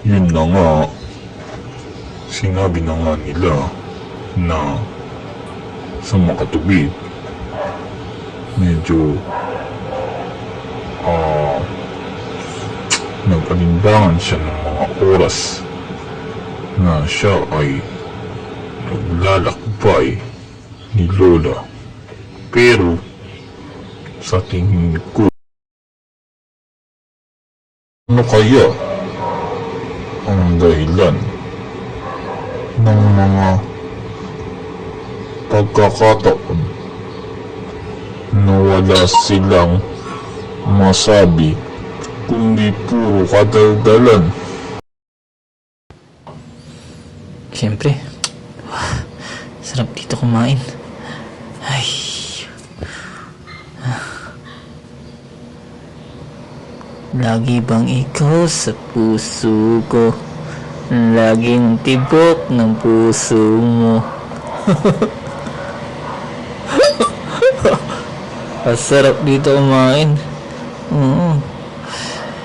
Yun na nga, sinabi na nga nila na sa makatubig, medyo nag-alinlangan siya ng mga oras na siya ay naglalakbay ni Lola. Pero sa tingin ko, ano kaya ang dahilan ng mga pagkakataon na wala silang masabi kundi puro kadaldalan? Siyempre, sarap dito kumain. Ay. Lagi bang ikaw sa puso ko? Laging tibok ng puso mo. Masarap dito kumain.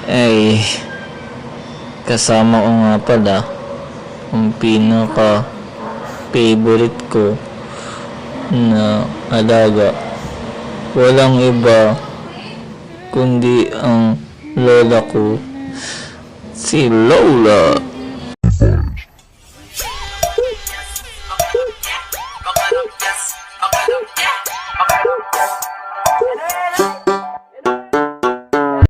Ay, kasama ko nga pala ang pinaka-favorite ko na alaga. Walang iba kundi ang lola ko, si Lola.